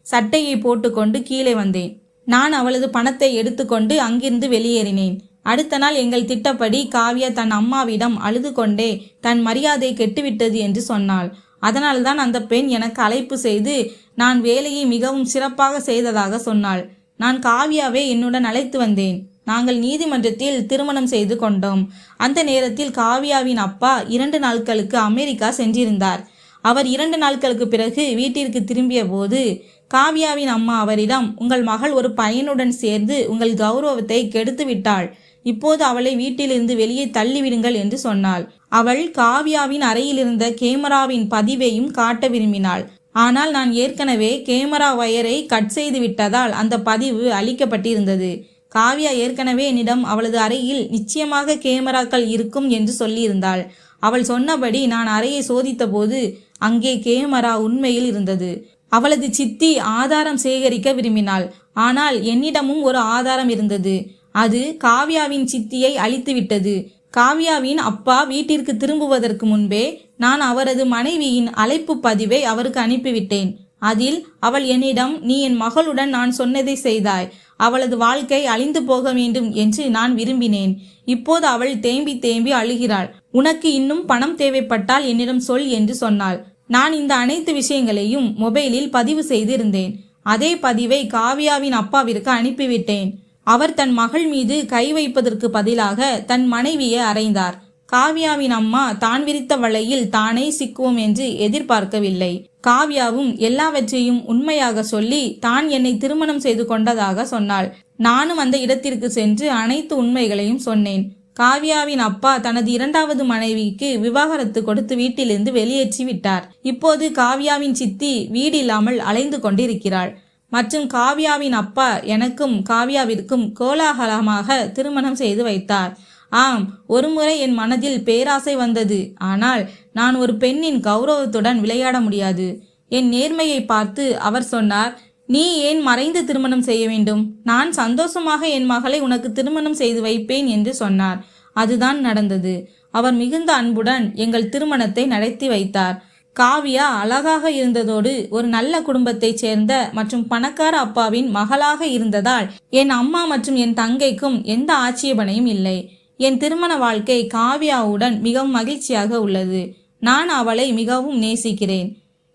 சட்டையை போட்டுக்கொண்டு கீழே வந்தேன். நான் அவளது பணத்தை எடுத்துக்கொண்டு அங்கிருந்து வெளியேறினேன். அடுத்த நாள் எங்கள் திட்டப்படி காவியா தன் அம்மாவிடம் அழுது கொண்டே தன் மரியாதை கெட்டுவிட்டது என்று சொன்னாள். அதனால்தான் அந்த பெண் எனக்கு அழைப்பு செய்து நான் வேலையை மிகவும் சிறப்பாக செய்ததாக சொன்னாள். நான் காவியாவை என்னுடன் அழைத்து வந்தேன். நாங்கள் நீதிமன்றத்தில் திருமணம் செய்து கொண்டோம். அந்த நேரத்தில் காவியாவின் அப்பா 2 நாட்களுக்கு அமெரிக்கா சென்றிருந்தார். அவர் 2 நாட்களுக்கு பிறகு வீட்டிற்கு திரும்பிய போது காவியாவின் அம்மா அவரிடம், உங்கள் மகள் ஒரு பையனுடன் சேர்ந்து உங்கள் கௌரவத்தை கெடுத்து விட்டாள். இப்போது அவளை வீட்டிலிருந்து வெளியே தள்ளிவிடுங்கள் என்று சொன்னாள். அவள் காவியாவின் அறையில் இருந்த கேமராவின் பதிவையும் காட்ட விரும்பினாள். ஆனால் நான் ஏற்கனவே கேமரா வயரை கட் செய்து விட்டதால் அந்த பதிவு அழிக்கப்பட்டிருந்தது. காவ்யா ஏற்கனவே என்னிடம் அவளது அறையில் நிச்சயமாக கேமராக்கள் இருக்கும் என்று சொல்லியிருந்தாள். அவள் சொன்னபடி நான் அறையை சோதித்தபோது அங்கே கேமரா உண்மையில் இருந்தது. அவளது சித்தி ஆதாரம் சேகரிக்க விரும்பினாள். ஆனால் என்னிடமும் ஒரு ஆதாரம் இருந்தது. அது காவ்யாவின் சித்தியை அழித்துவிட்டது. காவ்யாவின் அப்பா வீட்டிற்கு திரும்புவதற்கு முன்பே நான் அவரது மனைவியின் அழைப்பு பதிவை அவருக்கு அனுப்பிவிட்டேன். அதில் அவள் என்னிடம், நீ என் மகளுடன் நான் சொன்னதை செய்தாய், அவளது வாழ்க்கை அழிந்து போக வேண்டும் என்று நான் விரும்பினேன். இப்போது அவள் தேம்பி தேம்பி அழுகிறாள். உனக்கு இன்னும் பணம் தேவைப்பட்டால் என்னிடம் சொல் என்று சொன்னாள். நான் இந்த அனைத்து விஷயங்களையும் மொபைலில் பதிவு செய்திருந்தேன். அதே பதிவை காவ்யாவின் அப்பாவிற்கு அனுப்பிவிட்டேன். அவர் தன் மகள் மீது கை வைப்பதற்கு பதிலாக தன் மனைவியை அறைந்தார். காவ்யாவின் அம்மா தான் விரித்த வலையில் தானே சிக்குவோம் என்று எதிர்பார்க்கவில்லை. காவ்யாவும் எல்லாவற்றையும் உண்மையாக சொல்லி தான் என்னை திருமணம் செய்து கொண்டதாக சொன்னாள். நானும் அந்த இடத்திற்கு சென்று அனைத்து உண்மைகளையும் சொன்னேன். காவ்யாவின் அப்பா தனது இரண்டாவது மனைவிக்கு விவாகரத்து கொடுத்து வீட்டிலிருந்து வெளியேற்றி விட்டார். இப்போது காவ்யாவின் சித்தி வீடு இல்லாமல் அலைந்து கொண்டிருக்கிறாள். மற்றும் காவ்யாவின் அப்பா எனக்கும் காவ்யாவிற்கும் கோலாகலமாக திருமணம் செய்து வைத்தார். ஆம், ஒருமுறை என் மனதில் பேராசை வந்தது. ஆனால் நான் ஒரு பெண்ணின் கௌரவத்துடன் விளையாட முடியாது. என் நேர்மையை பார்த்து அவர் சொன்னார், நீ ஏன் மறைந்து திருமணம் செய்ய வேண்டும்? நான் சந்தோஷமாக என் மகளை உனக்கு திருமணம் செய்து வைப்பேன் என்று சொன்னார். அதுதான் நடந்தது. அவர் மிகுந்த அன்புடன் எங்கள் திருமணத்தை நடத்தி வைத்தார். காவ்யா அழகாக இருந்ததோடு ஒரு நல்ல குடும்பத்தைச் சேர்ந்த மற்றும் பணக்கார அப்பாவின் மகளாக இருந்ததால் என் அம்மா மற்றும் என் தங்கைக்கும் எந்த ஆட்சேபனையும் இல்லை. என் திருமண வாழ்க்கை காவ்யாவுடன் மிகவும் மகிழ்ச்சியாக உள்ளது. நான் அவளை மிகவும் நேசிக்கிறேன்.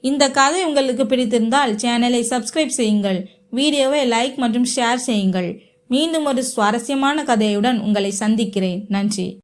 இந்த கதை உங்களுக்கு பிடித்திருந்தால் சேனலை சப்ஸ்கிரைப் செய்யுங்கள். வீடியோவை லைக் மற்றும் ஷேர் செய்யுங்கள். மீண்டும் ஒரு சுவாரஸ்யமான கதையுடன் உங்களை சந்திக்கிறேன். நன்றி.